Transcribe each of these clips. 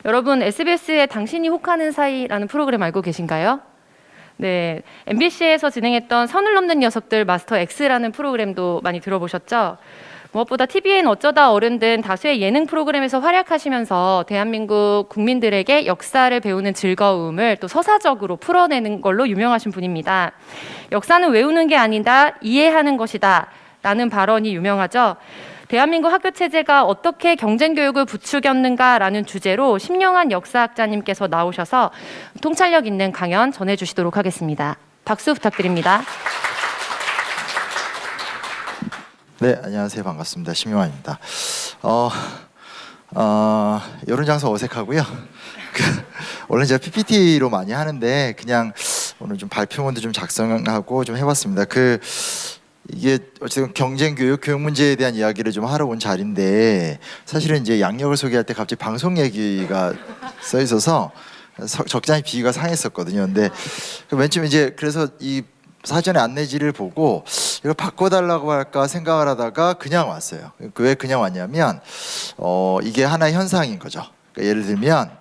여러분, SBS의 당신이 혹하는 사이라는 프로그램 알고 계신가요? 네, MBC에서 진행했던 선을 넘는 녀석들 마스터 X라는 프로그램도 많이 들어보셨죠? 무엇보다 TVN 어쩌다 어른 등 다수의 예능 프로그램에서 활약하시면서 대한민국 국민들에게 역사를 배우는 즐거움을 또 서사적으로 풀어내는 걸로 유명하신 분입니다. 역사는 외우는 게 아니다, 이해하는 것이다 라는 발언이 유명하죠. 대한민국 학교 체제가 어떻게 경쟁 교육을 부추겼는가라는 주제로 심영한 역사학자님께서 나오셔서 통찰력 있는 강연 전해주시도록 하겠습니다. 박수 부탁드립니다. 네, 안녕하세요. 반갑습니다. 심용환입니다. 이런 장소 어색하고요. 원래 제가 PPT로 많이 하는데 그냥 오늘 좀 발표문도 좀 작성하고 좀 해봤습니다. 이게 어쨌든 경쟁 교육 문제에 대한 이야기를 좀 하러 온 자리인데 사실은 이제 양력을 소개할 때 갑자기 방송 얘기가 써 있어서 적잖이 비위가 상했었거든요. 근데 맨 처음 이제 그래서 이 사전에 안내지를 보고 이걸 바꿔달라고 할까 생각을 하다가 그냥 왔어요. 왜 그냥 왔냐면 이게 하나의 현상인 거죠. 그러니까 예를 들면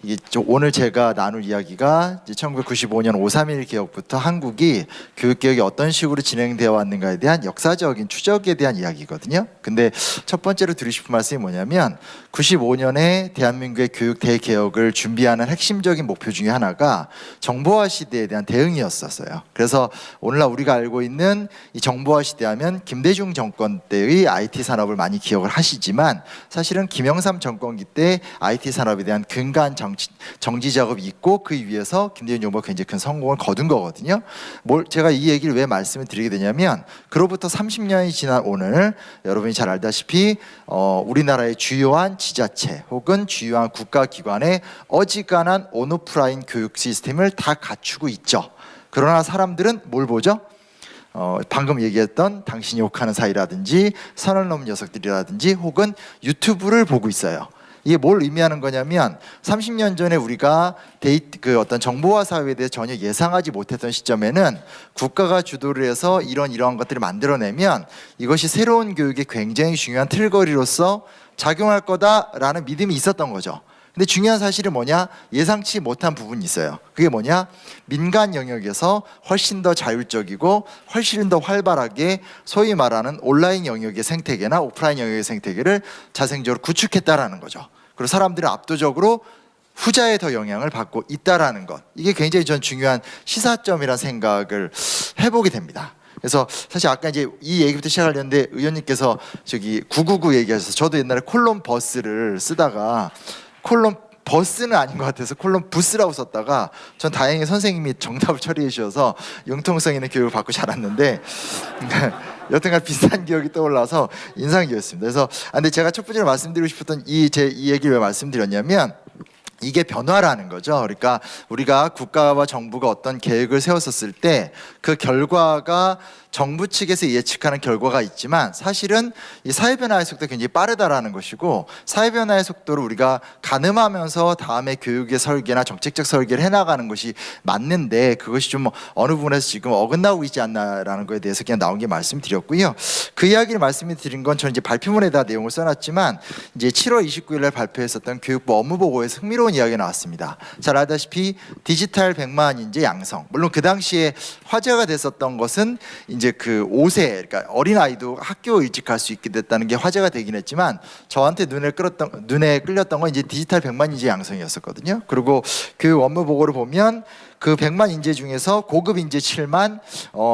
이게 오늘 제가 나눌 이야기가 1995년 5.3일 개혁부터 한국이 교육개혁이 어떤 식으로 진행되어 왔는가에 대한 역사적인 추적에 대한 이야기거든요. 근데 첫 번째로 드리고 싶은 말씀이 뭐냐면 95년에 대한민국의 교육 대개혁을 준비하는 핵심적인 목표 중에 하나가 정보화 시대에 대한 대응이었었어요. 그래서 오늘날 우리가 알고 있는 이 정보화 시대하면 김대중 정권 때의 IT 산업을 많이 기억을 하시지만 사실은 김영삼 정권기 때 IT 산업에 대한 근간 정지 작업이 있고 그 위에서 김대중 정부가 굉장히 큰 성공을 거둔 거거든요. 제가 이 얘기를 왜 말씀을 드리게 되냐면 그로부터 30년이 지난 오늘 여러분이 잘 알다시피 우리나라의 주요한 지자체 혹은 주요한 국가기관의 어지간한 온오프라인 교육 시스템을 다 갖추고 있죠. 그러나 사람들은 뭘 보죠? 방금 얘기했던 당신이 욕하는 사이라든지 선을 넘은 녀석들이라든지 혹은 유튜브를 보고 있어요. 이게 뭘 의미하는 거냐면 30년 전에 우리가 어떤 정보화 사회에 대해 전혀 예상하지 못했던 시점에는 국가가 주도를 해서 이러한 것들을 만들어내면 이것이 새로운 교육의 굉장히 중요한 틀거리로서 작용할 거다라는 믿음이 있었던 거죠. 근데 중요한 사실은 뭐냐? 예상치 못한 부분이 있어요. 그게 뭐냐? 민간 영역에서 훨씬 더 자율적이고 훨씬 더 활발하게 소위 말하는 온라인 영역의 생태계나 오프라인 영역의 생태계를 자생적으로 구축했다라는 거죠. 그리고 사람들은 압도적으로 후자에 더 영향을 받고 있다라는 것. 이게 굉장히 전 중요한 시사점이라는 생각을 해보게 됩니다. 그래서 사실 아까 이제 이 얘기부터 시작하려는데 의원님께서 저기 999 얘기하셔서 저도 옛날에 콜론 버스를 쓰다가 콜론 버스는 아닌 것 같아서 콜론 부스라고 썼다가 전 다행히 선생님이 정답을 처리해 주셔서 융통성 있는 교육을 받고 자랐는데 여튼간 비슷한 기억이 떠올라서 인상 깊었습니다. 그래서 근데 제가 첫 번째로 말씀드리고 싶었던 이 얘기를 왜 말씀드렸냐면 이게 변화라는 거죠. 그러니까 우리가 국가와 정부가 어떤 계획을 세웠었을 때 그 결과가 정부 측에서 예측하는 결과가 있지만 사실은 이 사회 변화의 속도가 굉장히 빠르다라는 것이고 사회 변화의 속도를 우리가 가늠하면서 다음에 교육의 설계나 정책적 설계를 해나가는 것이 맞는데 그것이 좀 어느 부분에서 지금 어긋나고 있지 않나라는 거에 대해서 그냥 나온 게 말씀드렸고요. 그 이야기를 말씀드린 건 저는 이제 발표문에다 내용을 써놨지만 이제 7월 29일 날 발표했었던 교육부 업무보고에서 흥미로운 이야기가 나왔습니다. 잘 알다시피 디지털 100만 인재 양성. 물론 그 당시에 화제가 됐었던 것은 이제 그 5세 그러니까 어린아이도 학교 일찍 갈 수 있게 됐다는 게 화제가 되긴 했지만 저한테 눈에 끌렸던 건 이제 디지털 100만 인재 양성이었었거든요. 그리고 교육 업무 보고를 보면 그 100만 인재 중에서 고급 인재 7만,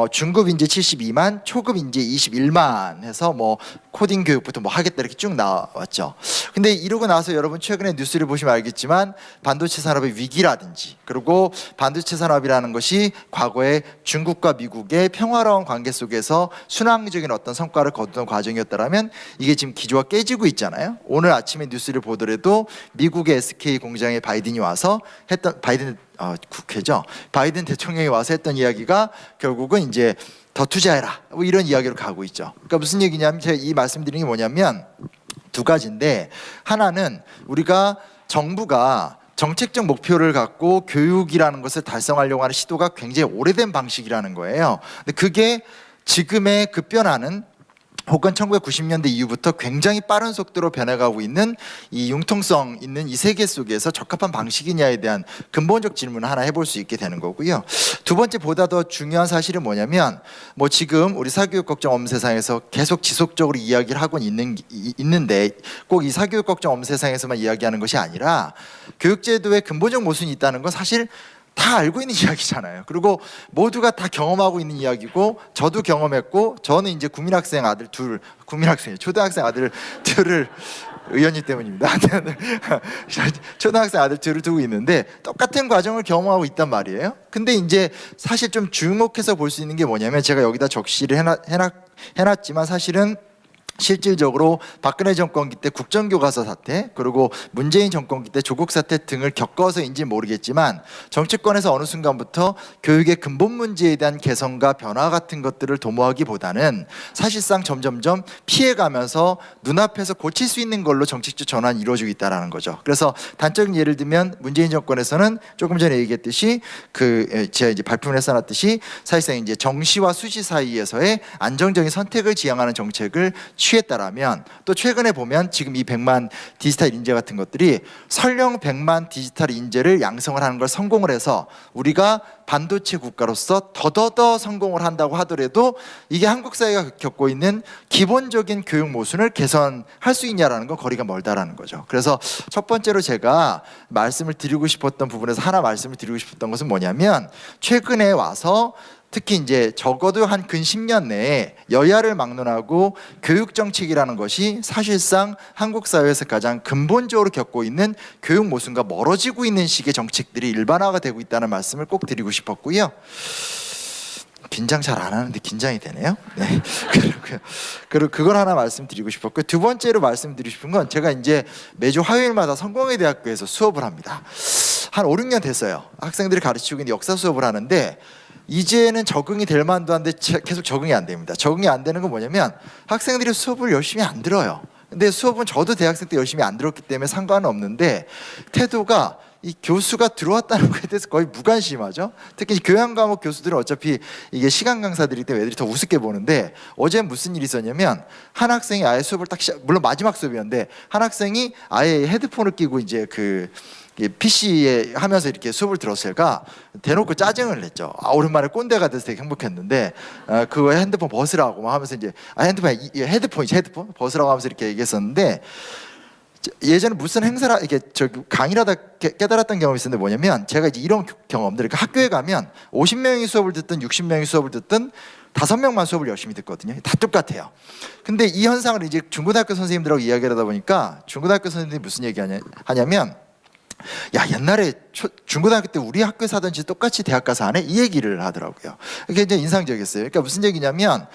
중급 인재 72만, 초급 인재 21만 해서 뭐 코딩 교육부터 뭐 하겠다 이렇게 쭉 나왔죠. 근데 이러고 나서 여러분 최근에 뉴스를 보시면 알겠지만 반도체 산업의 위기라든지 그리고 반도체 산업이라는 것이 과거에 중국과 미국의 평화로운 관계 속에서 순항적인 어떤 성과를 거두던 과정이었다면 이게 지금 기조가 깨지고 있잖아요. 오늘 아침에 뉴스를 보더라도 미국의 SK 공장에 바이든이 와서 했던 국회죠. 바이든 대통령이 와서 했던 이야기가 결국은 이제 더 투자해라 뭐 이런 이야기로 가고 있죠. 그러니까 무슨 얘기냐면 제가 이 말씀드리는 게 뭐냐면 두 가지인데 하나는 우리가 정부가 정책적 목표를 갖고 교육이라는 것을 달성하려고 하는 시도가 굉장히 오래된 방식이라는 거예요. 근데 그게 지금의 급변하는 혹은 1990년대 이후부터 굉장히 빠른 속도로 변해가고 있는 이 융통성 있는 이 세계 속에서 적합한 방식이냐에 대한 근본적 질문을 하나 해볼 수 있게 되는 거고요. 두 번째 보다 더 중요한 사실은 뭐냐면 뭐 지금 우리 사교육 걱정 없는 세상에서 계속 지속적으로 이야기를 하고 있는데 꼭 이 사교육 걱정 없는 세상에서만 이야기하는 것이 아니라 교육제도에 근본적 모순이 있다는 건 사실 다 알고 있는 이야기잖아요. 그리고 모두가 다 경험하고 있는 이야기고 저도 경험했고 저는 이제 초등학생 아들 둘을 의원님 때문입니다. 초등학생 아들 둘을 두고 있는데 똑같은 과정을 경험하고 있단 말이에요. 근데 이제 사실 좀 주목해서 볼 수 있는 게 뭐냐면 제가 여기다 적시를 해놨지만 사실은 실질적으로 박근혜 정권기 때 국정교과서 사태 그리고 문재인 정권기 때 조국 사태 등을 겪어서인지 모르겠지만 정치권에서 어느 순간부터 교육의 근본 문제에 대한 개선과 변화 같은 것들을 도모하기보다는 사실상 점점점 피해가면서 눈앞에서 고칠 수 있는 걸로 정책적 전환이 이루어지고 있다는 거죠. 그래서 단적인 예를 들면 문재인 정권에서는 조금 전에 얘기했듯이 제가 이제 발표문에 써놨듯이 사실상 이제 정시와 수시 사이에서의 안정적인 선택을 지향하는 정책을 취했다라면 또 최근에 보면 지금 이 100만 디지털 인재 같은 것들이 설령 100만 디지털 인재를 양성을 하는 걸 성공을 해서 우리가 반도체 국가로서 더더더 성공을 한다고 하더라도 이게 한국 사회가 겪고 있는 기본적인 교육 모순을 개선할 수 있냐라는 건 거리가 멀다라는 거죠. 그래서 첫 번째로 제가 말씀을 드리고 싶었던 부분에서 하나 말씀을 드리고 싶었던 것은 뭐냐면 최근에 와서 특히 이제 적어도 한 근 10년 내에 여야를 막론하고 교육 정책이라는 것이 사실상 한국 사회에서 가장 근본적으로 겪고 있는 교육 모순과 멀어지고 있는 식의 정책들이 일반화가 되고 있다는 말씀을 꼭 드리고 싶었고요. 긴장 잘 안 하는데 긴장이 되네요. 네. 그리고 그걸 하나 말씀드리고 싶었고요. 두 번째로 말씀드리고 싶은 건 제가 이제 매주 화요일마다 성공회대학교에서 수업을 합니다. 한 5, 6년 됐어요. 학생들이 가르치고 있는 역사 수업을 하는데 이제는 적응이 될 만도 한데 계속 적응이 안 됩니다. 적응이 안 되는 건 뭐냐면 학생들이 수업을 열심히 안 들어요. 근데 수업은 저도 대학생 때 열심히 안 들었기 때문에 상관은 없는데 태도가 이 교수가 들어왔다는 거에 대해서 거의 무관심하죠. 특히 교양 과목 교수들은 어차피 이게 시간 강사들이기 때문에 애들이 더 우습게 보는데 어제 무슨 일이 있었냐면 한 학생이 아예 수업을 물론 마지막 수업이었는데 한 학생이 아예 헤드폰을 끼고 이제 PC에 하면서 이렇게 수업을 들었을까 대놓고 짜증을 냈죠. 오랜만에 꼰대가 돼서 되게 행복했는데 그거 핸드폰 벗으라고 막 하면서 이제 헤드폰 벗으라고 하면서 이렇게 얘기했었는데 예전에 무슨 행사라 이게 강의를 하다 깨달았던 경험이 있었는데 뭐냐면 제가 이제 이런 경험들 그러니까 학교에 가면 50명이 수업을 듣든 60명이 수업을 듣든 5명만 수업을 열심히 듣거든요. 다 똑같아요. 근데 이 현상을 이제 중고등학교 선생님들하고 이야기를 하다 보니까 중고등학교 선생님들이 무슨 얘기 하냐면 야 옛날에 중고등학교 때 우리 학교에서 하던 짓 똑같이 대학 가서 안 해? 이 얘기를 하더라고요. 그게 이제 인상적이었어요. 그러니까 무슨 얘기냐면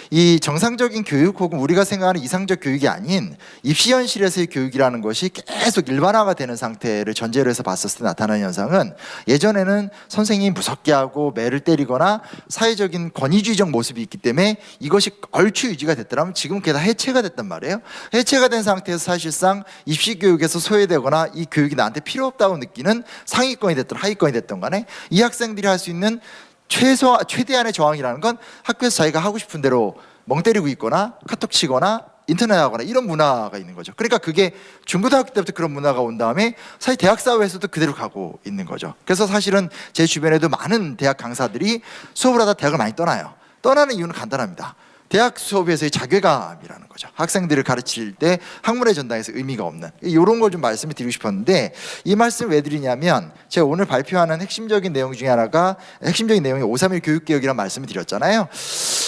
이 정상적인 교육 혹은 우리가 생각하는 이상적 교육이 아닌 입시 현실에서의 교육이라는 것이 계속 일반화가 되는 상태를 전제로 해서 봤었을 때 나타나는 현상은 예전에는 선생님이 무섭게 하고 매를 때리거나 사회적인 권위주의적 모습이 있기 때문에 이것이 얼추 유지가 됐더라면 지금 그게 다 해체가 됐단 말이에요. 해체가 된 상태에서 사실상 입시 교육에서 소외되거나 이 교육이 나한테 필요 없다고 느끼는 상위권이 됐든 하위권이 됐든 간에 이 학생들이 할 수 있는 최대한의 저항이라는 건 학교에서 자기가 하고 싶은 대로 멍 때리고 있거나 카톡 치거나 인터넷 하거나 이런 문화가 있는 거죠. 그러니까 그게 중고등학교 때부터 그런 문화가 온 다음에 사실 대학 사회에서도 그대로 가고 있는 거죠. 그래서 사실은 제 주변에도 많은 대학 강사들이 수업을 하다 대학을 많이 떠나요. 떠나는 이유는 간단합니다. 대학 수업에서의 자괴감이라는 거죠. 학생들을 가르칠 때 학문의 전당에서 의미가 없는 이런 걸 좀 말씀을 드리고 싶었는데 이 말씀을 왜 드리냐면 제가 오늘 발표하는 핵심적인 내용 중에 하나가 핵심적인 내용이 531 교육개혁이라는 말씀을 드렸잖아요.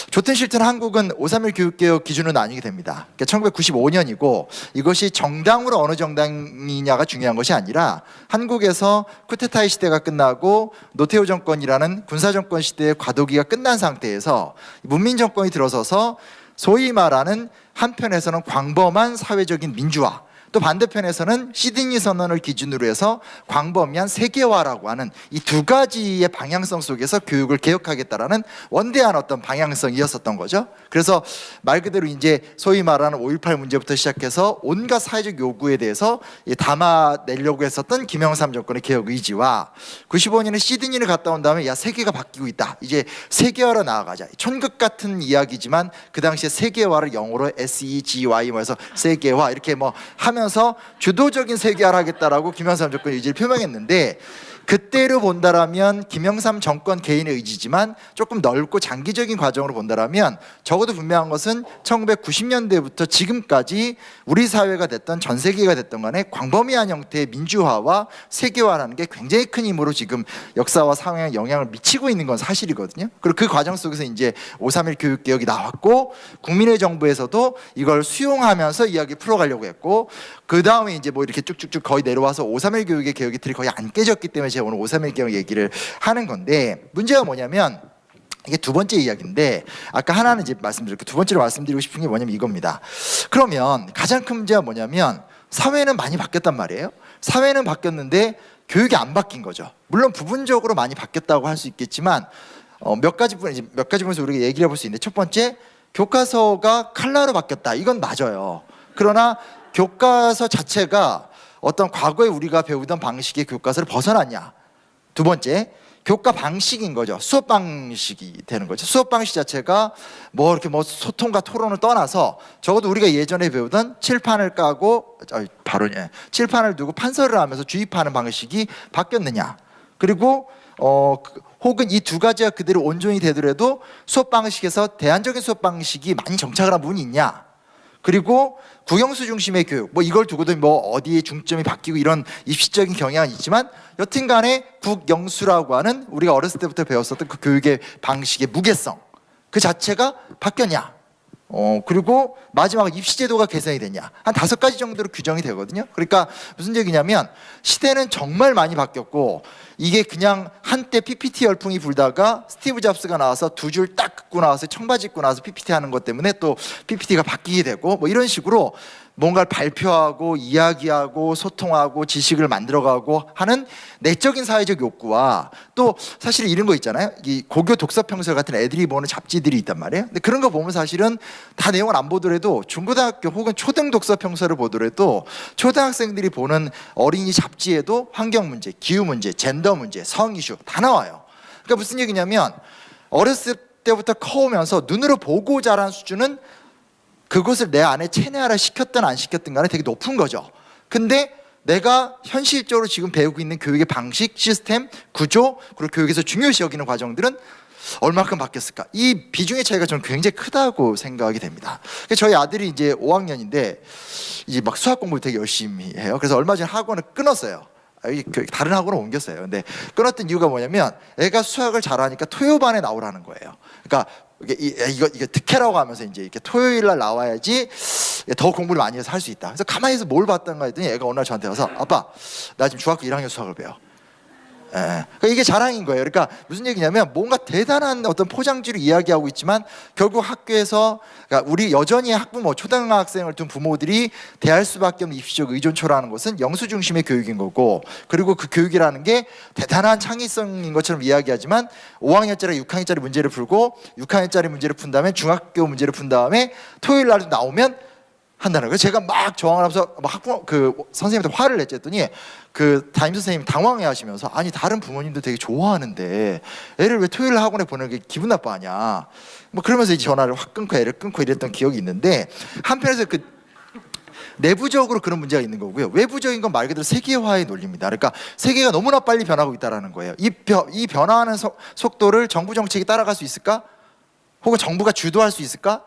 좋든 싫든 한국은 531 교육개혁 기준으로 나뉘게 됩니다. 그러니까 1995년이고 이것이 정당으로 어느 정당이냐가 중요한 것이 아니라 한국에서 쿠데타의 시대가 끝나고 노태우 정권이라는 군사정권 시대의 과도기가 끝난 상태에서 문민 정권이 들어서서 소위 말하는 한편에서는 광범한 사회적인 민주화 또 반대편에서는 시드니 선언을 기준으로 해서 광범위한 세계화라고 하는 이 두 가지의 방향성 속에서 교육을 개혁하겠다라는 원대한 어떤 방향성이었었던 거죠. 그래서 말 그대로 이제 소위 말하는 5.18 문제부터 시작해서 온갖 사회적 요구에 대해서 담아내려고 했었던 김영삼 정권의 개혁 의지와 95년에 시드니를 갔다 온 다음에 야 세계가 바뀌고 있다. 이제 세계화로 나아가자. 천국 같은 이야기지만 그 당시에 세계화를 영어로 SEGY 뭐해서 세계화 이렇게 뭐 하면서 주도적인 세계화를 하겠다라고 김영삼 정권의 의지를 표명했는데 그때로 본다라면 김영삼 정권 개인의 의지지만 조금 넓고 장기적인 과정으로 본다라면 적어도 분명한 것은 1990년대부터 지금까지 우리 사회가 됐던 전 세계가 됐던 간에 광범위한 형태의 민주화와 세계화라는 게 굉장히 큰 힘으로 지금 역사와 상황에 영향을 미치고 있는 건 사실이거든요. 그리고 그 과정 속에서 이제 5.31 교육개혁이 나왔고 국민의 정부에서도 이걸 수용하면서 이야기 풀어가려고 했고 그 다음에 이제 뭐 이렇게 쭉쭉쭉 거의 내려와서 5.31 교육의 개혁의 틀이 거의 안 깨졌기 때문에 제가 오늘 5.31 개혁 얘기를 하는 건데 문제가 뭐냐면 이게 두 번째 이야기인데 아까 하나는 이제 말씀드렸고 두 번째로 말씀드리고 싶은 게 뭐냐면 이겁니다. 그러면 가장 큰 문제가 뭐냐면 사회는 많이 바뀌었단 말이에요. 사회는 바뀌었는데 교육이 안 바뀐 거죠. 물론 부분적으로 많이 바뀌었다고 할 수 있겠지만 몇 가지 부분에서 우리가 얘기를 해볼 수 있는데 첫 번째 교과서가 칼라로 바뀌었다. 이건 맞아요. 그러나 교과서 자체가 어떤 과거에 우리가 배우던 방식의 교과서를 벗어났냐. 두 번째, 교과 방식인 거죠. 수업 방식이 되는 거죠. 수업 방식 자체가 뭐 이렇게 뭐 소통과 토론을 떠나서 적어도 우리가 예전에 배우던 칠판을 까고 칠판을 두고 판서를 하면서 주입하는 방식이 바뀌었느냐. 그리고 혹은 이 두 가지가 그대로 온전히 되더라도 수업 방식에서 대안적인 수업 방식이 많이 정착을 한 부분이 있냐. 그리고 국영수 중심의 교육 뭐 이걸 두고도 뭐 어디에 중점이 바뀌고 이런 입시적인 경향은 있지만 여튼간에 국영수라고 하는 우리가 어렸을 때부터 배웠었던 그 교육의 방식의 무게성 그 자체가 바뀌었냐. 그리고 마지막으로 입시제도가 개선이 됐냐. 한 5가지 정도로 규정이 되거든요. 그러니까 무슨 얘기냐면 시대는 정말 많이 바뀌었고 이게 그냥 한때 PPT 열풍이 불다가 스티브 잡스가 나와서 두 줄 딱 긋고 나와서 청바지 입고 나와서 PPT 하는 것 때문에 또 PPT가 바뀌게 되고 뭐 이런 식으로 뭔가를 발표하고 이야기하고 소통하고 지식을 만들어가고 하는 내적인 사회적 욕구와 또 사실 이런 거 있잖아요. 이 고교 독서평서 같은 애들이 보는 잡지들이 있단 말이에요. 근데 그런 거 보면 사실은 다 내용을 안 보더라도 중고등학교 혹은 초등 독서평서를 보더라도 초등학생들이 보는 어린이 잡지에도 환경 문제, 기후 문제, 젠더 문제, 성 이슈 다 나와요. 그러니까 무슨 얘기냐면 어렸을 때부터 커오면서 눈으로 보고 자란 수준은 그것을 내 안에 체내화를 시켰든 안 시켰든 간에 되게 높은 거죠. 근데 내가 현실적으로 지금 배우고 있는 교육의 방식, 시스템, 구조, 그리고 교육에서 중요시 여기는 과정들은 얼마큼 바뀌었을까? 이 비중의 차이가 저는 굉장히 크다고 생각이 됩니다. 저희 아들이 이제 5학년인데 이제 막 수학 공부를 되게 열심히 해요. 그래서 얼마 전에 학원을 끊었어요. 다른 학원을 옮겼어요. 근데 끊었던 이유가 뭐냐면 애가 수학을 잘하니까 토요반에 나오라는 거예요. 그러니까 이거 특혜라고 하면서 이제 이렇게 토요일 날 나와야지 더 공부를 많이 해서 할 수 있다. 그래서 가만히 해서 뭘 봤던가 했더니 애가 어느 날 저한테 와서 아빠 나 지금 중학교 1학년 수학을 배워. 그러니까 이게 자랑인 거예요. 그러니까 무슨 얘기냐면 뭔가 대단한 어떤 포장지를 이야기하고 있지만 결국 학교에서 그러니까 우리 여전히 학부모 초등학생을 둔 부모들이 대할 수밖에 없는 입시적 의존초라는 것은 영수 중심의 교육인 거고 그리고 그 교육이라는 게 대단한 창의성인 것처럼 이야기하지만 5학년짜리 6학년짜리 문제를 풀고 6학년짜리 문제를 푼 다음에 중학교 문제를 푼 다음에 토요일 날 나오면 한다는 거예요. 제가 막 저항을 하면서 막 학부모 선생님한테 화를 냈더니 그 담임 선생님 당황해 하시면서 아니 다른 부모님도 되게 좋아하는데 애를 왜 토요일 학원에 보내는 게 기분 나빠하냐 뭐 그러면서 이제 전화를 확 끊고 애를 끊고 이랬던 기억이 있는데 한편에서 그 내부적으로 그런 문제가 있는 거고요. 외부적인 건 말 그대로 세계화의 논리입니다. 그러니까 세계가 너무나 빨리 변하고 있다는 거예요. 이 변화하는 속도를 정부 정책이 따라갈 수 있을까? 혹은 정부가 주도할 수 있을까?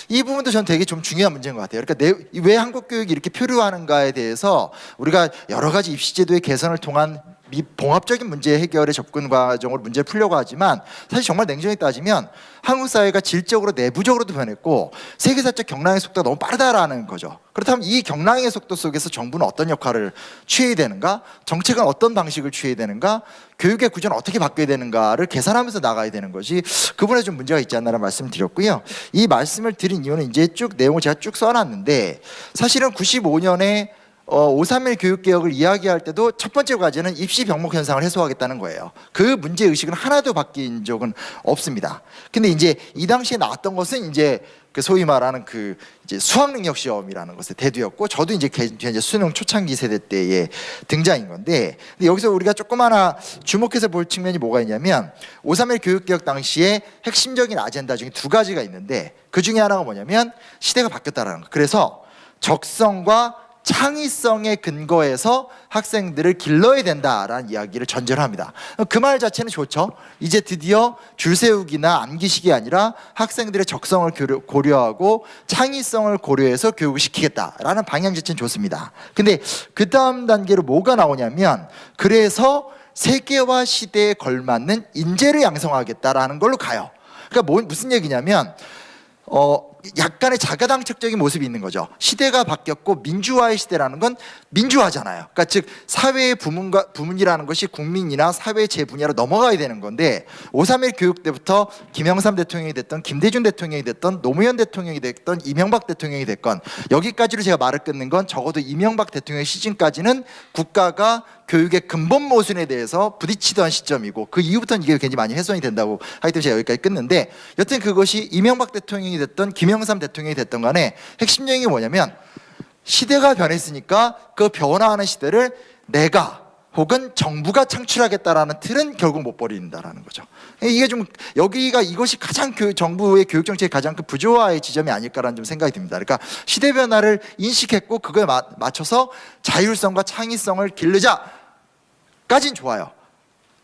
이 부분도 저는 되게 좀 중요한 문제인 것 같아요. 그러니까 왜 한국 교육이 이렇게 표류하는가에 대해서 우리가 여러 가지 입시제도의 개선을 통한 봉합적인 문제 해결의 접근 과정으로 문제를 풀려고 하지만 사실 정말 냉정히 따지면 한국 사회가 질적으로 내부적으로도 변했고 세계사적 경랑의 속도가 너무 빠르다라는 거죠. 그렇다면 이 경랑의 속도 속에서 정부는 어떤 역할을 취해야 되는가? 정책은 어떤 방식을 취해야 되는가? 교육의 구조는 어떻게 바뀌어야 되는가를 계산하면서 나가야 되는 것이 그 부분에 좀 문제가 있지 않나라는 말씀을 드렸고요. 이 말씀을 드린 이유는 이제 쭉 내용을 제가 쭉 써놨는데 사실은 95년에 531 교육개혁을 이야기할 때도 첫 번째 과제는 입시 병목 현상을 해소하겠다는 거예요. 그 문제의식은 하나도 바뀐 적은 없습니다. 근데 이제 이 당시에 나왔던 것은 이제 그 소위 말하는 그 이제 수학능력 시험이라는 것의 대두였고 저도 이제 수능 초창기 세대 때의 등장인 건데 근데 여기서 우리가 조금 하나 주목해서 볼 측면이 뭐가 있냐면 531 교육개혁 당시에 핵심적인 아젠다 중에 두 가지가 있는데 그 중에 하나가 뭐냐면 시대가 바뀌었다라는 거. 그래서 적성과 창의성에 근거해서 학생들을 길러야 된다라는 이야기를 전제로 합니다. 그 말 자체는 좋죠. 이제 드디어 줄 세우기나 암기식이 아니라 학생들의 적성을 고려하고 창의성을 고려해서 교육을 시키겠다라는 방향 자체는 좋습니다. 근데 그 다음 단계로 뭐가 나오냐면 그래서 세계화 시대에 걸맞는 인재를 양성하겠다라는 걸로 가요. 그러니까 무슨 얘기냐면 약간의 자가당착적인 모습이 있는 거죠. 시대가 바뀌었고 민주화의 시대라는 건 민주화잖아요. 그러니까 즉 사회의 부문이라는 것이 국민이나 사회 재분야로 넘어가야 되는 건데 531 교육 때부터 김영삼 대통령이 됐던 김대중 대통령이 됐던 노무현 대통령이 됐던 이명박 대통령이 됐건 여기까지로 제가 말을 끊는 건 적어도 이명박 대통령 시즌까지는 국가가 교육의 근본 모순에 대해서 부딪히던 시점이고 그 이후부터는 이게 굉장히 많이 훼손이 된다고 하기 때문에 제가 여기까지 끊는데 여튼 그것이 이명박 대통령이 됐던 김영삼 대통령이 됐던 간에 핵심 내용이 뭐냐면 시대가 변했으니까 그 변화하는 시대를 내가 혹은 정부가 창출하겠다라는 틀은 결국 못 버린다라는 거죠. 이게 좀 여기가 이것이 가장 정부의 교육 정책의 가장 큰 부조화의 지점이 아닐까라는 좀 생각이 듭니다. 그러니까 시대 변화를 인식했고 그거에 맞춰서 자율성과 창의성을 기르자까진 좋아요.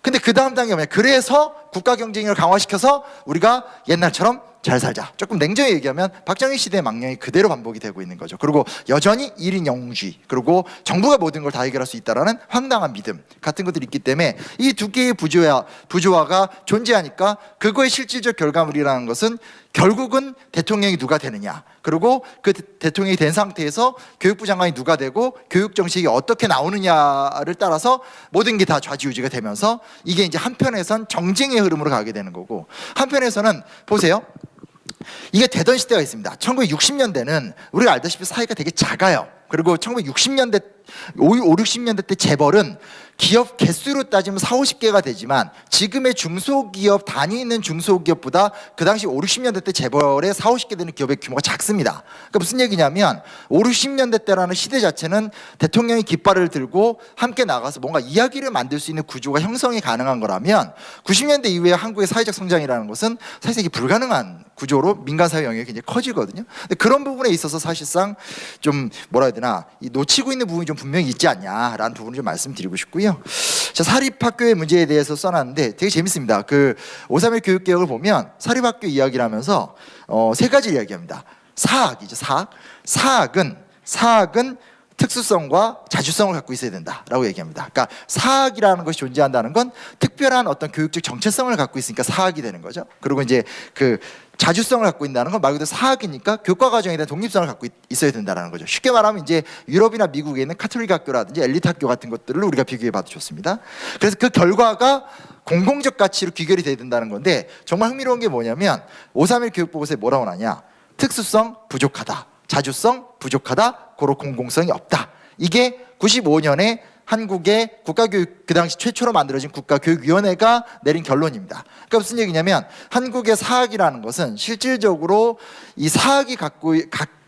근데 그 다음 단계가 뭐냐? 그래서 국가 경쟁력을 강화시켜서 우리가 옛날처럼 잘 살자. 조금 냉정히 얘기하면 박정희 시대의 망령이 그대로 반복이 되고 있는 거죠. 그리고 여전히 1인 영웅주의, 그리고 정부가 모든 걸 다 해결할 수 있다라는 황당한 믿음 같은 것들이 있기 때문에 이 두 개의 부조화가 존재하니까 그거의 실질적 결과물이라는 것은 결국은 대통령이 누가 되느냐, 그리고 그 대통령이 된 상태에서 교육부 장관이 누가 되고 교육 정책이 어떻게 나오느냐를 따라서 모든 게 다 좌지우지가 되면서 이게 이제 한편에선 정쟁의 흐름으로 가게 되는 거고, 한편에서는 보세요. 이게 되던 시대가 있습니다. 1960년대는 우리가 알다시피 사회가 되게 작아요. 그리고 1960년대, 60년대 때 재벌은 기업 개수로 따지면 40-50개가 되지만 지금의 중소기업, 단위 있는 중소기업보다 그 당시 60년대 때 재벌의 40-50개 되는 기업의 규모가 작습니다. 그러니까 무슨 얘기냐면 60년대 때라는 시대 자체는 대통령이 깃발을 들고 함께 나가서 뭔가 이야기를 만들 수 있는 구조가 형성이 가능한 거라면 90년대 이후에 한국의 사회적 성장이라는 것은 사실상 이게 불가능한 구조로 민간사회 영역이 굉장히 커지거든요. 근데 그런 부분에 있어서 사실상 좀 뭐라 해야 되나, 이 놓치고 있는 부분이 좀 분명히 있지 않냐라는 부분을 좀 말씀드리고 싶고요. 자, 사립학교의 문제에 대해서 써놨는데 되게 재밌습니다. 그 531 교육개혁을 보면 사립학교 이야기를 하면서 세 가지 이야기합니다. 사학이죠. 사학은 특수성과 자주성을 갖고 있어야 된다라고 얘기합니다. 그러니까 사학이라는 것이 존재한다는 건 특별한 어떤 교육적 정체성을 갖고 있으니까 사학이 되는 거죠. 그리고 이제 그 자주성을 갖고 있다는 건 말 그대로 사학이니까 교과 과정에 대한 독립성을 갖고 있어야 된다는 거죠. 쉽게 말하면 이제 유럽이나 미국에 있는 카톨릭 학교라든지 엘리트 학교 같은 것들을 우리가 비교해 봐도 좋습니다. 그래서 그 결과가 공공적 가치로 귀결이 돼야 된다는 건데, 정말 흥미로운 게 뭐냐면 531 교육보고서에 뭐라고 나냐, 특수성 부족하다, 자주성 부족하다, 고로 공공성이 없다. 이게 95년에 한국의 국가교육, 그 당시 최초로 만들어진 국가교육위원회가 내린 결론입니다. 그러니까 무슨 얘기냐면 한국의 사학이라는 것은 실질적으로 이 사학이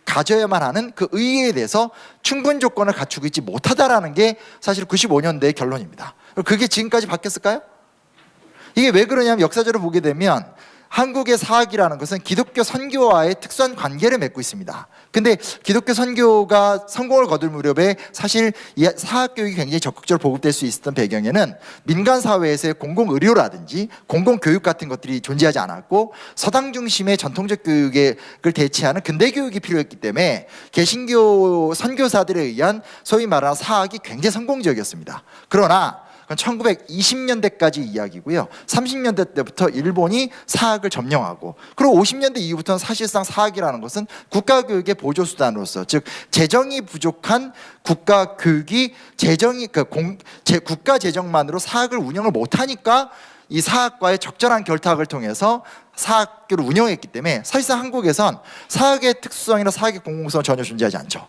가져야만 하는 그 의의에 대해서 충분 조건을 갖추고 있지 못하다라는 게 사실 95년대의 결론입니다. 그게 지금까지 바뀌었을까요? 이게 왜 그러냐면 역사적으로 보게 되면 한국의 사학이라는 것은 기독교 선교와의 특수한 관계를 맺고 있습니다. 근데 기독교 선교가 성공을 거둘 무렵에 사실 이 사학 교육이 굉장히 적극적으로 보급될 수 있었던 배경에는 민간 사회에서의 공공 의료라든지 공공 교육 같은 것들이 존재하지 않았고 서당 중심의 전통적 교육을 대체하는 근대 교육이 필요했기 때문에 개신교 선교사들에 의한 소위 말하는 사학이 굉장히 성공적이었습니다. 그러나 그건 1920년대까지 이야기고요. 30년대 때부터 일본이 사학을 점령하고, 그리고 50년대 이후부터는 사실상 사학이라는 것은 국가교육의 보조수단으로서, 즉 재정이 부족한 국가교육이 국가 재정만으로 사학을 운영을 못하니까 이 사학과의 적절한 결탁을 통해서 사학교를 운영했기 때문에 사실상 한국에선 사학의 특수성이나 사학의 공공성은 전혀 존재하지 않죠.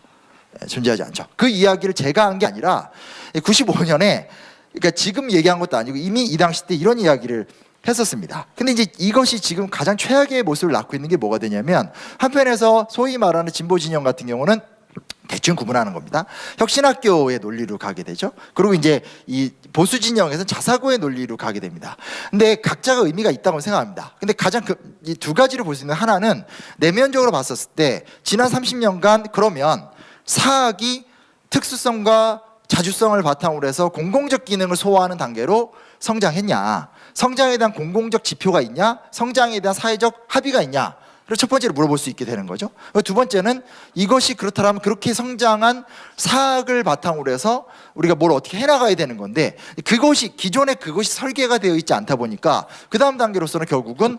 존재하지 않죠. 그 이야기를 제가 한 게 아니라 95년에, 그러니까 지금 얘기한 것도 아니고 이미 이 당시 때 이런 이야기를 했었습니다. 근데 이제 이것이 지금 가장 최악의 모습을 낳고 있는 게 뭐가 되냐면, 한편에서 소위 말하는 진보 진영 같은 경우는 대충 구분하는 겁니다. 혁신학교의 논리로 가게 되죠. 그리고 이제 이 보수 진영에서는 자사고의 논리로 가게 됩니다. 근데 각자가 의미가 있다고 생각합니다. 근데 가장 이 두 가지를 볼 수 있는, 하나는 내면적으로 봤었을 때 지난 30년간 그러면 사학이 특수성과 자주성을 바탕으로 해서 공공적 기능을 소화하는 단계로 성장했냐, 성장에 대한 공공적 지표가 있냐, 성장에 대한 사회적 합의가 있냐, 그리고 첫 번째로 물어볼 수 있게 되는 거죠. 두 번째는 이것이 그렇다면 그렇게 성장한 사학을 바탕으로 해서 우리가 뭘 어떻게 해나가야 되는 건데, 그것이 기존에 그것이 설계가 되어 있지 않다 보니까 그 다음 단계로서는 결국은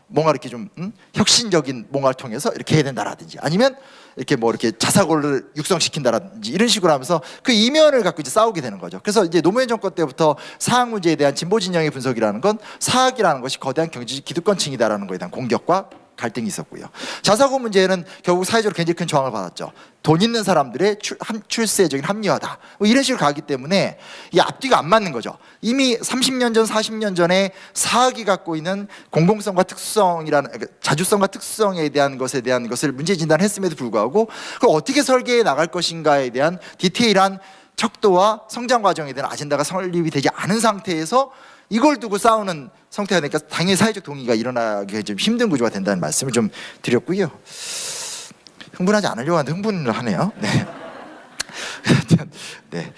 뭔가 이렇게 좀 혁신적인 뭔가를 통해서 이렇게 해야 된다라든지, 아니면 이렇게 뭐 이렇게 자사고를 육성시킨다라든지 이런 식으로 하면서 그 이면을 갖고 이제 싸우게 되는 거죠. 그래서 이제 노무현 정권 때부터 사학 문제에 대한 진보 진영의 분석이라는 건 사학이라는 것이 거대한 경제적 기득권층이다라는 거에 대한 공격과 갈등이 있었고요. 자사고 문제는 결국 사회적으로 굉장히 큰 저항을 받았죠. 돈 있는 사람들의 출세적인 합리화다, 뭐 이런 식으로 가기 때문에 이 앞뒤가 안 맞는 거죠. 이미 30년 전, 40년 전에 사학이 갖고 있는 공공성과 특수성이라는, 자주성과 특수성에 대한 것을 문제 진단했음에도 불구하고 그걸 어떻게 설계해 나갈 것인가에 대한 디테일한 척도와 성장 과정에 대한 아젠다가 설립이 되지 않은 상태에서 이걸 두고 싸우는 상태가 되니까 당연히 사회적 동의가 일어나기 좀 힘든 구조가 된다는 말씀을 좀 드렸고요. 흥분하지 않으려고 하는데 흥분을 하네요. 네. 네.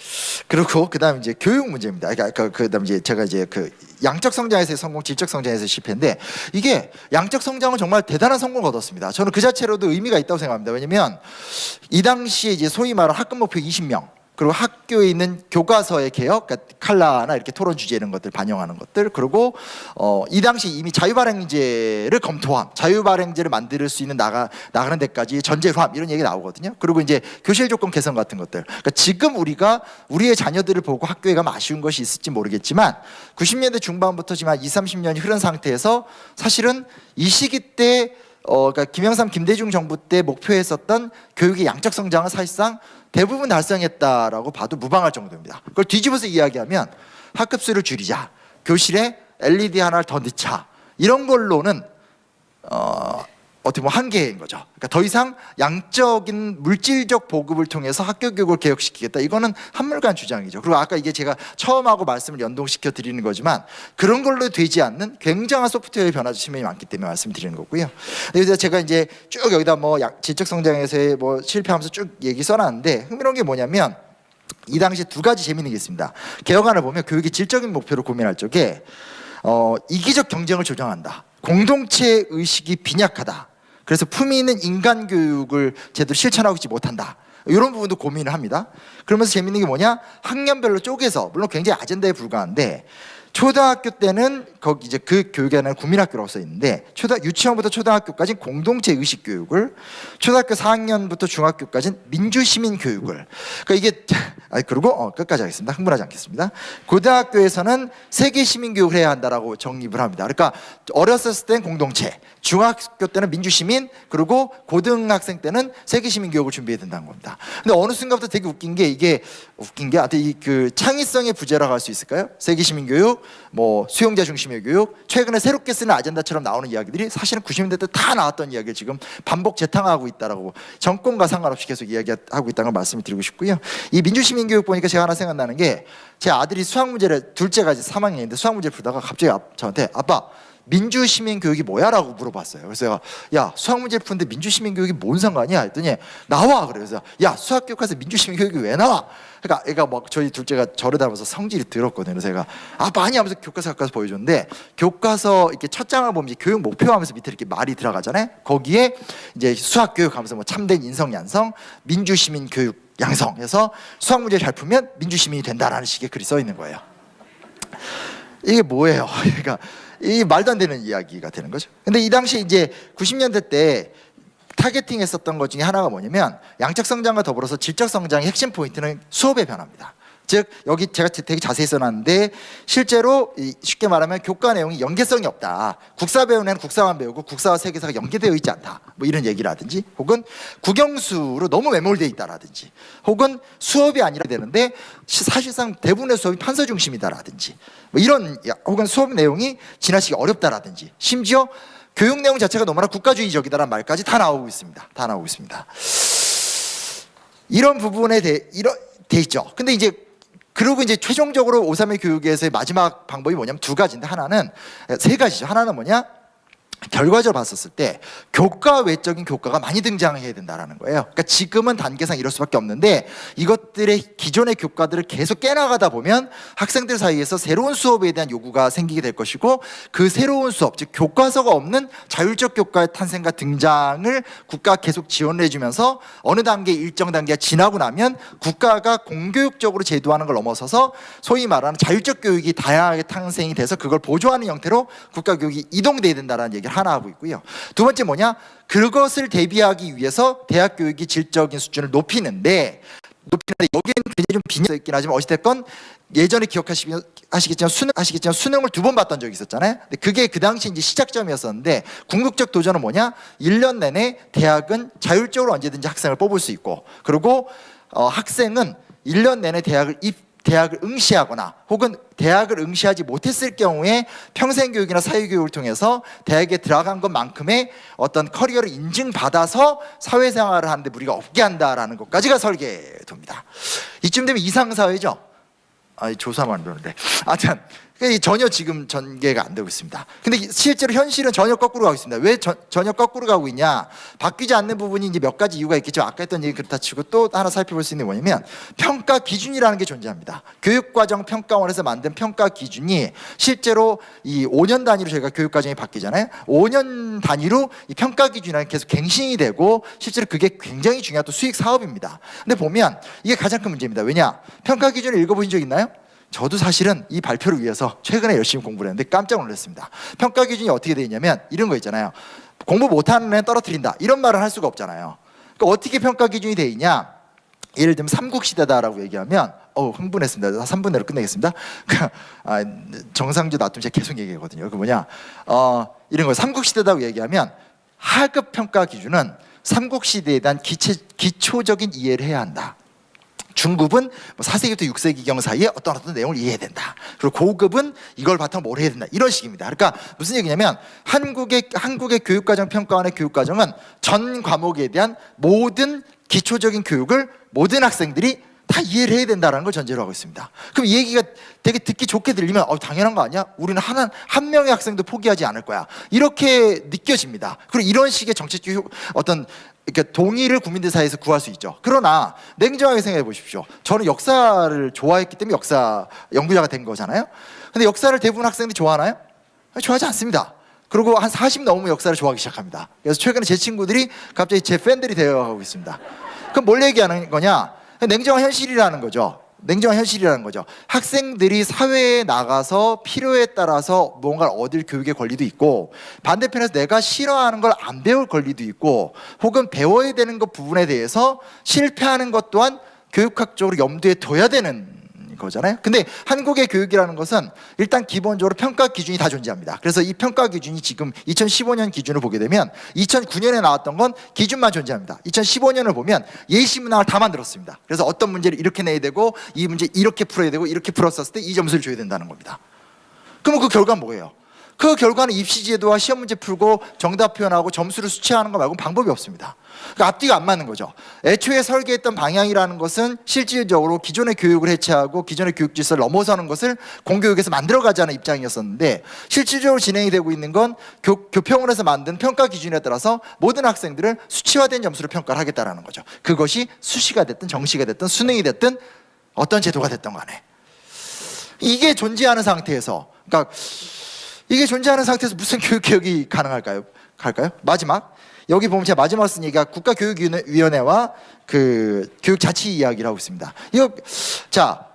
그리고 그다음 이제 교육 문제입니다. 그다음 이제 제가 이제 그 양적 성장에서의 성공, 질적 성장에서의 실패인데, 이게 양적 성장은 정말 대단한 성공을 얻었습니다. 저는 그 자체로도 의미가 있다고 생각합니다. 왜냐면 이 당시에 이제 소위 말하는 학급 목표 20명, 그리고 학교에 있는 교과서의 개혁, 그러니까 칼라나 이렇게 토론 주제 이런 것들 반영하는 것들, 그리고 이 당시 이미 자유발행제를 검토함, 자유발행제를 만들 수 있는 나가는 데까지 전제함, 이런 얘기 나오거든요. 그리고 이제 교실 조건 개선 같은 것들. 그러니까 지금 우리가 우리의 자녀들을 보고 학교에 가면 아쉬운 것이 있을지 모르겠지만 90년대 중반부터 지금 한 20, 30년이 흐른 상태에서 사실은 이 시기 때 그러니까 김영삼, 김대중 정부 때 목표했었던 교육의 양적 성장은 사실상 대부분 달성했다라고 봐도 무방할 정도입니다. 그걸 뒤집어서 이야기하면 학급 수를 줄이자, 교실에 LED 하나를 더 넣자, 이런 걸로는 어떻게 보면 한계인 거죠. 그러니까 더 이상 양적인 물질적 보급을 통해서 학교 교육을 개혁시키겠다, 이거는 한물간 주장이죠. 그리고 아까 이게 제가 처음하고 말씀을 연동시켜 드리는 거지만 그런 걸로 되지 않는 굉장한 소프트웨어의 변화 측면이 많기 때문에 말씀드리는 거고요. 그래서 제가 이제 쭉 여기다 뭐 질적 성장에서의 뭐 실패하면서 쭉 얘기 써놨는데, 흥미로운 게 뭐냐면 이 당시에 두 가지 재미있는 게 있습니다. 개혁안을 보면 교육의 질적인 목표를 고민할 적에 이기적 경쟁을 조장한다, 공동체 의식이 빈약하다, 그래서 품위 있는 인간 교육을 제대로 실천하고 있지 못한다, 이런 부분도 고민을 합니다. 그러면서 재밌는 게 뭐냐, 학년별로 쪼개서, 물론 굉장히 아젠다에 불과한데, 초등학교 때는 거기 이제 그 교육에는 국민학교라고 써 있는데, 유치원부터 초등학교까지는 공동체 의식 교육을, 초등학교 4학년부터 중학교까지는 민주시민 교육을. 그러니까 이게 그리고 끝까지 하겠습니다. 흥분하지 않겠습니다. 고등학교에서는 세계 시민 교육을 해야 한다라고 정립을 합니다. 그러니까 어렸을 때는 공동체, 중학교 때는 민주시민, 그리고 고등학생 때는 세계 시민 교육을 준비해야 된다는 겁니다. 근데 어느 순간부터 되게 웃긴 게, 이게 웃긴 게 그 창의성의 부재라고 할 수 있을까요? 세계 시민 교육, 뭐 수용자 중심의 교육, 최근에 새롭게 쓰는 아젠다처럼 나오는 이야기들이 사실은 90년대 때 다 나왔던 이야기를 지금 반복 재탕하고 있다라고, 정권과 상관없이 계속 이야기하고 있다는 걸 말씀을 드리고 싶고요. 이 민주시민 교육 보니까 제가 하나 생각나는 게, 제 아들이 수학 문제를, 둘째가 이제 3학년인데 수학 문제를 풀다가 갑자기 저한테 아빠 민주시민 교육이 뭐야? 라고 물어봤어요. 그래서 제가 야 수학 문제를 푸는데 민주시민 교육이 뭔 상관이야? 했더니 나와. 그래서 야 수학 교과서 민주시민 교육이 왜 나와? 그러니까 애가 막 저희 둘째가 저를 닮아서 성질이 들었거든요. 그래서 제가 아빠 아니 하면서 교과서 보여줬는데, 교과서 이렇게 첫 장을 보면 이제 교육 목표 하면서 밑에 이렇게 말이 들어가잖아요. 거기에 이제 수학 교육 하면서 뭐 참된 인성 양성, 민주시민 교육 양성해서 수학 문제 잘 풀면 민주시민이 된다라는 식의 글이 써 있는 거예요. 이게 뭐예요? 그러니까 이 말도 안 되는 이야기가 되는 거죠. 근데 이 당시 이제 90년대 때 타겟팅했었던 것 중에 하나가 뭐냐면 양적 성장과 더불어서 질적 성장의 핵심 포인트는 수업의 변화입니다. 즉 여기 제가 되게 자세히 써놨는데 실제로 쉽게 말하면 교과 내용이 연계성이 없다. 국사 배우는 애는 국사만 배우고 국사와 세계사가 연계되어 있지 않다. 뭐 이런 얘기라든지 혹은 국영수로 너무 매몰되어 있다라든지 혹은 수업이 아니라 되는데 사실상 대부분의 수업이 판서 중심이다라든지 뭐 이런 혹은 수업 내용이 지나치기 어렵다라든지 심지어 교육 내용 자체가 너무나 국가주의적이다라는 말까지 다 나오고 있습니다. 다 나오고 있습니다. 이런 부분에 돼 있죠. 근데 이제 그리고 이제 최종적으로 531 교육에서의 마지막 방법이 뭐냐면 두 가지인데 하나는 세 가지죠. 하나는 뭐냐? 결과적으로 봤었을 때 교과 외적인 교과가 많이 등장해야 된다는 거예요. 그러니까 지금은 단계상 이럴 수밖에 없는데 이것들의 기존의 교과들을 계속 깨나가다 보면 학생들 사이에서 새로운 수업에 대한 요구가 생기게 될 것이고 그 새로운 수업, 즉 교과서가 없는 자율적 교과의 탄생과 등장을 국가가 계속 지원을 해주면서 어느 단계 일정 단계가 지나고 나면 국가가 공교육적으로 제도하는 걸 넘어서서 소위 말하는 자율적 교육이 다양하게 탄생이 돼서 그걸 보조하는 형태로 국가 교육이 이동돼야 된다는 얘기를 하나 하고 있고요. 두 번째 뭐냐? 그것을 대비하기 위해서 대학 교육이 질적인 수준을 높이는데 여기에는 굉장히 좀 빈약해 있긴 하지만 어찌됐건 예전에 기억하시겠지만 수능을 두 번 봤던 적이 있었잖아요. 근데 그게 그 당시 이제 시작점이었었는데 궁극적 도전은 뭐냐? 1년 내내 대학은 자율적으로 언제든지 학생을 뽑을 수 있고 그리고 학생은 1년 내내 대학을 응시하거나 혹은 대학을 응시하지 못했을 경우에 평생교육이나 사회교육을 통해서 대학에 들어간 것만큼의 어떤 커리어를 인증받아서 사회생활을 하는데 무리가 없게 한다라는 것까지가 설계도입니다. 이쯤 되면 이상사회죠. 조사만 안 되는데 하여튼 전혀 지금 전개가 안 되고 있습니다. 근데 실제로 현실은 전혀 거꾸로 가고 있습니다. 왜 전혀 거꾸로 가고 있냐? 바뀌지 않는 부분이 이제 몇 가지 이유가 있겠죠. 아까 했던 얘기 그렇다 치고 또 하나 살펴볼 수 있는 게 뭐냐면 평가 기준이라는 게 존재합니다. 교육과정 평가원에서 만든 평가 기준이 실제로 이 5년 단위로 저희가 교육과정이 바뀌잖아요. 5년 단위로 이 평가 기준이 계속 갱신이 되고 실제로 그게 굉장히 중요한 또 수익 사업입니다. 근데 보면 이게 가장 큰 문제입니다. 왜냐? 평가 기준을 읽어보신 적 있나요? 저도 사실은 이 발표를 위해서 최근에 열심히 공부를 했는데 깜짝 놀랐습니다. 평가 기준이 어떻게 되어 있냐면 이런 거 있잖아요. 공부 못하는 애는 떨어뜨린다. 이런 말을 할 수가 없잖아요. 그러니까 어떻게 평가 기준이 되어 있냐? 예를 들면 삼국시대다라고 얘기하면 흥분했습니다. 3분 내로 끝내겠습니다. 정상주 놔두면 제가 계속 얘기하거든요. 그 뭐냐? 이런 거 삼국시대다고 얘기하면 하급 평가 기준은 삼국시대에 대한 기초적인 이해를 해야 한다. 중급은 4세기부터 6세기경 사이에 어떤 내용을 이해해야 된다. 그리고 고급은 이걸 바탕으로 뭘 해야 된다. 이런 식입니다. 그러니까 무슨 얘기냐면 한국의 교육과정 평가원의 교육과정은 전 과목에 대한 모든 기초적인 교육을 모든 학생들이 다 이해를 해야 된다는 걸 전제로 하고 있습니다. 그럼 이 얘기가 되게 듣기 좋게 들리면 당연한 거 아니야? 우리는 한 명의 학생도 포기하지 않을 거야. 이렇게 느껴집니다. 그리고 이런 식의 정책적 어떤 그러니까 동의를 국민들 사이에서 구할 수 있죠. 그러나 냉정하게 생각해 보십시오. 저는 역사를 좋아했기 때문에 역사 연구자가 된 거잖아요. 근데 역사를 대부분 학생들이 좋아하나요? 좋아하지 않습니다. 그리고 한 40 넘으면 역사를 좋아하기 시작합니다. 그래서 최근에 제 친구들이 갑자기 제 팬들이 되어가고 있습니다. 그럼 뭘 얘기하는 거냐? 냉정한 현실이라는 거죠. 냉정한 현실이라는 거죠. 학생들이 사회에 나가서 필요에 따라서 무언가를 얻을 교육의 권리도 있고 반대편에서 내가 싫어하는 걸 안 배울 권리도 있고 혹은 배워야 되는 것 부분에 대해서 실패하는 것 또한 교육학적으로 염두에 둬야 되는 거잖아요. 근데 한국의 교육이라는 것은 일단 기본적으로 평가 기준이 다 존재합니다. 그래서 이 평가 기준이 지금 2015년 기준을 보게 되면 2009년에 나왔던 건 기준만 존재합니다. 2015년을 보면 예시 문항을 다 만들었습니다. 그래서 어떤 문제를 이렇게 내야 되고 이 문제 이렇게 풀어야 되고 이렇게 풀었을 때 이 점수를 줘야 된다는 겁니다. 그러면 그 결과는 뭐예요? 그 결과는 입시제도와 시험 문제 풀고 정답 표현하고 점수를 수치하는 거 말고 방법이 없습니다. 그러니까 앞뒤가 안 맞는 거죠. 애초에 설계했던 방향이라는 것은 실질적으로 기존의 교육을 해체하고 기존의 교육 질서를 넘어서는 것을 공교육에서 만들어가자는 입장이었었는데 실질적으로 진행이 되고 있는 건 교평원에서 만든 평가 기준에 따라서 모든 학생들을 수치화된 점수로 평가를 하겠다는 거죠. 그것이 수시가 됐든 정시가 됐든 수능이 됐든 어떤 제도가 됐든 간에 이게 존재하는 상태에서 그러니까 이게 존재하는 상태에서 무슨 교육개혁이 가능할까요? 마지막 여기 보면 제가 마지막 쓴 얘기가 국가교육위원회와 그 교육자치 이야기를 하고 있습니다. 이거 자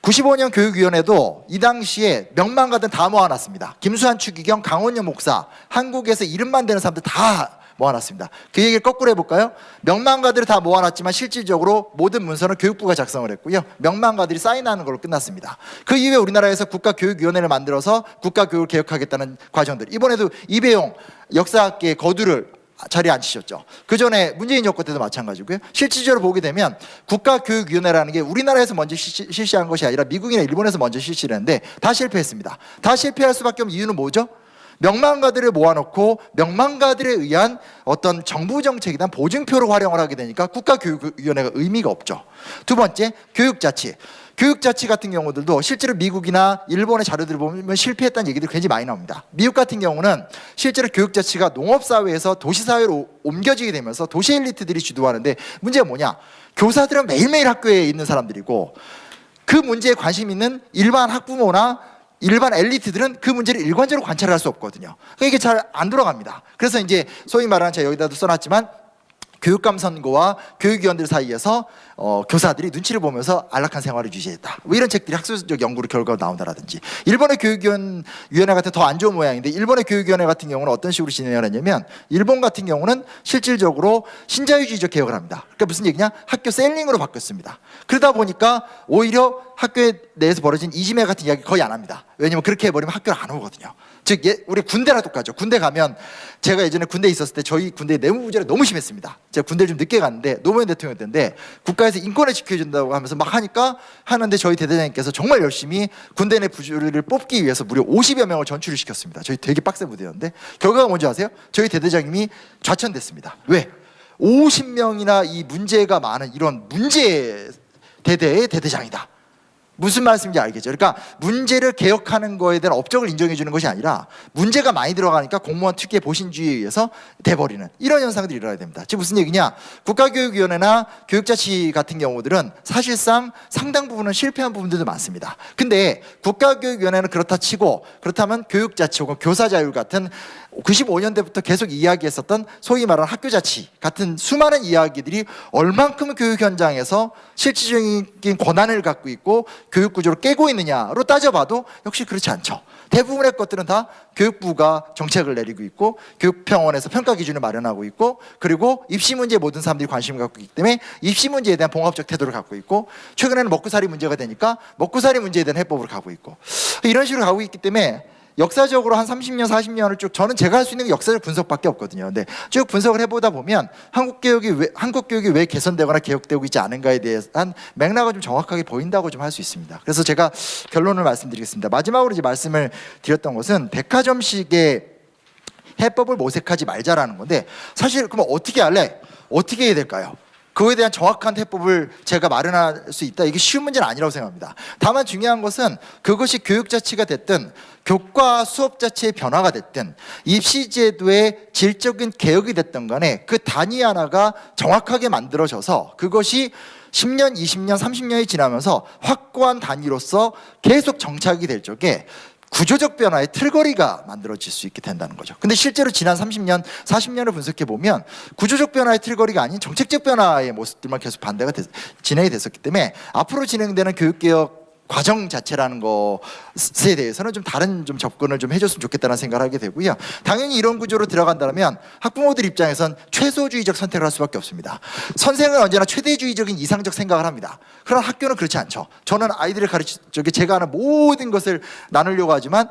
95년 교육위원회도 이 당시에 명망가들 다 모아놨습니다. 김수환, 추기경, 강원영 목사, 한국에서 이름만 되는 사람들 다 모아놨습니다. 그 얘기를 거꾸로 해볼까요? 명망가들을 다 모아놨지만 실질적으로 모든 문서는 교육부가 작성을 했고요. 명망가들이 사인하는 걸로 끝났습니다. 그 이후에 우리나라에서 국가교육위원회를 만들어서 국가교육을 개혁하겠다는 과정들. 이번에도 이배용 역사학계의 거두를 자리에 앉히셨죠. 그 전에 문재인 정권 때도 마찬가지고요. 실질적으로 보게 되면 국가교육위원회라는 게 우리나라에서 먼저 실시한 것이 아니라 미국이나 일본에서 먼저 실시를 했는데 다 실패했습니다. 다 실패할 수밖에 없는 이유는 뭐죠? 명망가들을 모아놓고 명망가들에 의한 어떤 정부 정책이나 보증표로 활용을 하게 되니까 국가교육위원회가 의미가 없죠. 두 번째, 교육자치. 교육자치 같은 경우들도 실제로 미국이나 일본의 자료들을 보면 실패했다는 얘기들이 굉장히 많이 나옵니다. 미국 같은 경우는 실제로 교육자치가 농업사회에서 도시사회로 옮겨지게 되면서 도시 엘리트들이 주도하는데 문제가 뭐냐? 교사들은 매일매일 학교에 있는 사람들이고 그 문제에 관심 있는 일반 학부모나 일반 엘리트들은 그 문제를 일관적으로 관찰을 할 수 없거든요. 그러니까 이게 잘 안 돌아갑니다. 그래서 이제 소위 말하는 제가 여기다도 써놨지만 교육감 선거와 교육위원들 사이에서 교사들이 눈치를 보면서 안락한 생활을 유지했다. 뭐 이런 책들이 학술적 연구로 결과가 나온다라든지. 일본의 교육위원회 같은 더 안 좋은 모양인데 일본의 교육위원회 같은 경우는 어떤 식으로 진행을 했냐면 일본 같은 경우는 실질적으로 신자유주의적 개혁을 합니다. 그러니까 무슨 얘기냐? 학교 셀링으로 바뀌었습니다. 그러다 보니까 오히려 학교에 내에서 벌어진 이지매 같은 이야기 거의 안 합니다. 왜냐면 그렇게 해버리면 학교를 안 오거든요. 즉 우리 군대랑 똑같죠. 군대 가면 제가 예전에 군대에 있었을 때 저희 군대 내무부조리 너무 심했습니다. 제가 군대를 좀 늦게 갔는데 노무현 대통령 때인데 국가에서 인권을 지켜준다고 하면서 막 하는데 저희 대대장님께서 정말 열심히 군대 내 부조리를 뽑기 위해서 무려 50여 명을 전출을 시켰습니다. 저희 되게 빡센 부대였는데 결과가 뭔지 아세요? 저희 대대장님이 좌천됐습니다. 왜? 50명이나 이 문제가 많은 이런 문제 대대의 대대장이다. 무슨 말씀인지 알겠죠? 그러니까 문제를 개혁하는 거에 대한 업적을 인정해 주는 것이 아니라 문제가 많이 들어가니까 공무원 특유의 보신주의에 의해서 돼버리는 이런 현상들이 일어나야 됩니다. 즉 무슨 얘기냐? 국가교육위원회나 교육자치 같은 경우들은 사실상 상당 부분은 실패한 부분들도 많습니다. 근데 국가교육위원회는 그렇다 치고 그렇다면 교육자치 혹은 교사자율 같은 95년대부터 계속 이야기했었던 소위 말하는 학교자치 같은 수많은 이야기들이 얼만큼 교육 현장에서 실질적인 권한을 갖고 있고 교육 구조를 깨고 있느냐로 따져봐도 역시 그렇지 않죠. 대부분의 것들은 다 교육부가 정책을 내리고 있고 교육평원에서 평가 기준을 마련하고 있고 그리고 입시 문제에 모든 사람들이 관심을 갖고 있기 때문에 입시 문제에 대한 봉합적 태도를 갖고 있고 최근에는 먹고살이 문제가 되니까 먹고살이 문제에 대한 해법으로 가고 있고 이런 식으로 가고 있기 때문에 역사적으로 한 30년, 40년을 쭉 저는 제가 할 수 있는 게 역사적 분석밖에 없거든요. 근데 쭉 분석을 해보다 보면 한국 교육이 왜 개선되거나 개혁되고 있지 않은가에 대한 맥락을 좀 정확하게 보인다고 좀 할 수 있습니다. 그래서 제가 결론을 말씀드리겠습니다. 마지막으로 이제 말씀을 드렸던 것은 백화점식의 해법을 모색하지 말자라는 건데 사실 그럼 어떻게 할래? 어떻게 해야 될까요? 그거에 대한 정확한 해법을 제가 마련할 수 있다. 이게 쉬운 문제는 아니라고 생각합니다. 다만 중요한 것은 그것이 교육 자체가 됐든 교과 수업 자체의 변화가 됐든 입시제도의 질적인 개혁이 됐든 간에 그 단위 하나가 정확하게 만들어져서 그것이 10년, 20년, 30년이 지나면서 확고한 단위로서 계속 정착이 될 적에 구조적 변화의 틀거리가 만들어질 수 있게 된다는 거죠. 근데 실제로 지난 30년, 40년을 분석해 보면 구조적 변화의 틀거리가 아닌 정책적 변화의 모습들만 계속 진행이 됐었기 때문에 앞으로 진행되는 교육개혁 과정 자체라는 것에 대해서는 좀 다른 좀 접근을 좀 해줬으면 좋겠다는 생각을 하게 되고요. 당연히 이런 구조로 들어간다면 학부모들 입장에선 최소주의적 선택을 할 수밖에 없습니다. 선생은 언제나 최대주의적인 이상적 생각을 합니다. 그러나 학교는 그렇지 않죠. 저는 아이들을 제가 하는 모든 것을 나누려고 하지만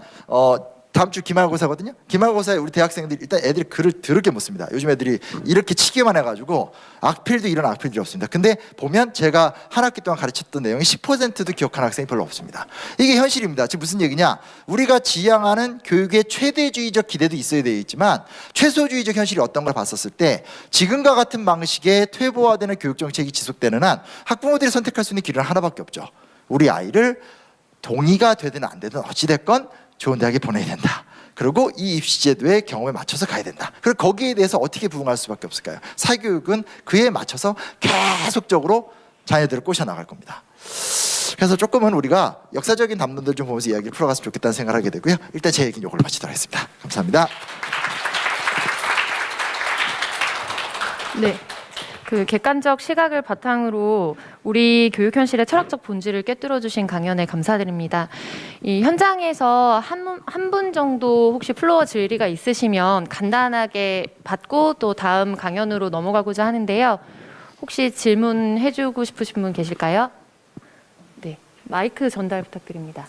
다음 주 기말고사거든요. 기말고사에 우리 대학생들이 일단 애들이 글을 더럽게 못 씁니다. 요즘 애들이 이렇게 치기만 해가지고 악필도 이런 악필들이 없습니다. 근데 보면 제가 한 학기 동안 가르쳤던 내용이 10%도 기억하는 학생이 별로 없습니다. 이게 현실입니다. 지금 무슨 얘기냐? 우리가 지향하는 교육의 최대주의적 기대도 있어야 되겠지만 최소주의적 현실이 어떤 걸 봤었을 때 지금과 같은 방식의 퇴보화되는 교육 정책이 지속되는 한 학부모들이 선택할 수 있는 길은 하나밖에 없죠. 우리 아이를 동의가 되든 안 되든 어찌됐건 좋은 대학에 보내야 된다. 그리고 이 입시제도의 경험에 맞춰서 가야 된다. 그리고 거기에 대해서 어떻게 부응할 수밖에 없을까요? 사교육은 그에 맞춰서 계속적으로 자녀들을 꼬셔나갈 겁니다. 그래서 조금은 우리가 역사적인 담론들 좀 보면서 이야기를 풀어갔으면 좋겠다는 생각을 하게 되고요. 일단 제 얘기는 이걸로 마치도록 하겠습니다. 감사합니다. 네. 그 객관적 시각을 바탕으로 우리 교육 현실의 철학적 본질을 꿰뚫어 주신 강연에 감사드립니다. 이 현장에서 한 분 정도 혹시 플로어 질의가 있으시면 간단하게 받고 또 다음 강연으로 넘어가고자 하는데요. 혹시 질문해 주고 싶으신 분 계실까요? 네, 마이크 전달 부탁드립니다.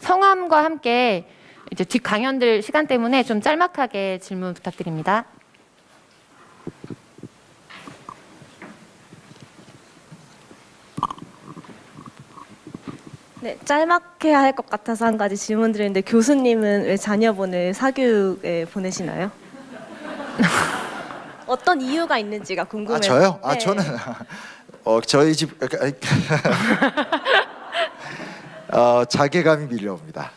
성함과 함께 이제 뒷 강연들 시간 때문에 좀 짤막하게 질문 부탁드립니다. 네, 짤막해야 할 것 같아서 한 가지 질문 드리는데 교수님은 왜 자녀분을 사교육에 보내시나요? 어떤 이유가 있는지가 궁금해요. 아 저요? 아 네. 저는 저희 집 자괴감이 밀려옵니다.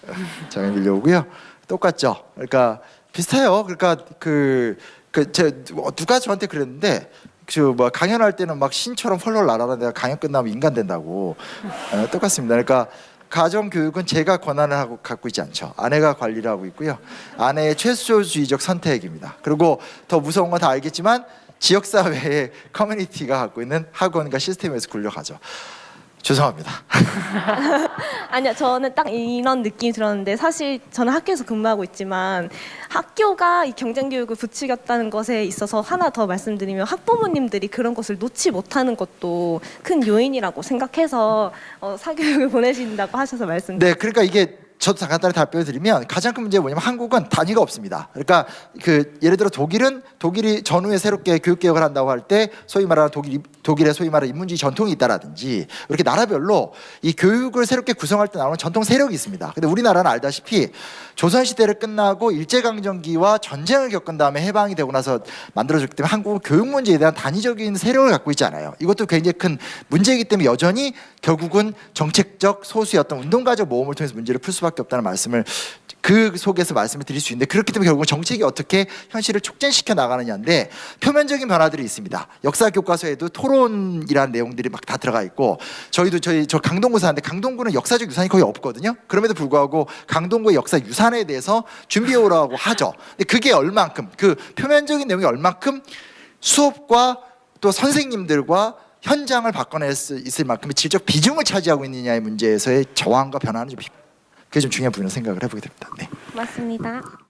자괴감이 밀려오고요. 똑같죠. 그러니까 비슷해요. 그러니까 누가 저한테 그랬는데 뭐 강연할 때는 막 신처럼 펄펄 날아라 내가 강연 끝나면 인간 된다고. 똑같습니다. 그러니까 가정 교육은 제가 권한을 갖고 있지 않죠. 아내가 관리를 하고 있고요. 아내의 최소주의적 선택입니다. 그리고 더 무서운 건 다 알겠지만 지역 사회의 커뮤니티가 갖고 있는 학원과 시스템에서 굴려가죠. 죄송합니다. 아니요, 저는 딱 이런 느낌이 들었는데 사실 저는 학교에서 근무하고 있지만 학교가 이 경쟁 교육을 부추겼다는 것에 있어서 하나 더 말씀드리면 학부모님들이 그런 것을 놓지 못하는 것도 큰 요인이라고 생각해서 사교육을 보내신다고 하셔서 말씀드립니다. 네, 그러니까 이게 저도 간단히 답변을 드리면 가장 큰 문제가 뭐냐면 한국은 단위가 없습니다. 그러니까 예를 들어 독일이 전후에 새롭게 교육 개혁을 한다고 할 때 소위 말하는 독일의 소위 말하는 인문주의 전통이 있다라든지 이렇게 나라별로 이 교육을 새롭게 구성할 때 나오는 전통 세력이 있습니다. 근데 우리나라는 알다시피 조선 시대를 끝나고 일제강점기와 전쟁을 겪은 다음에 해방이 되고 나서 만들어졌기 때문에 한국은 교육 문제에 대한 단위적인 세력을 갖고 있지 않아요. 이것도 굉장히 큰 문제이기 때문에 여전히 결국은 정책적 소수의 어떤 운동가적 모험을 통해서 문제를 풀 수밖에 없다는 말씀을 그 속에서 말씀을 드릴 수 있는데, 그렇기 때문에 결국은 정책이 어떻게 현실을 촉진시켜 나가느냐인데 표면적인 변화들이 있습니다. 역사 교과서에도 토론이라는 내용들이 막 다 들어가 있고, 저 강동구 사는데 강동구는 역사적 유산이 거의 없거든요. 그럼에도 불구하고 강동구의 역사 유산에 대해서 준비해 오라고 하죠. 근데 그게 얼만큼 그 표면적인 내용이 얼만큼 수업과 또 선생님들과 현장을 바꿔낼 수 있을 만큼의 질적 비중을 차지하고 있느냐의 문제에서의 저항과 변화는 좀 그게 좀 중요한 부분으로 생각을 해보게 됩니다. 네. 맞습니다.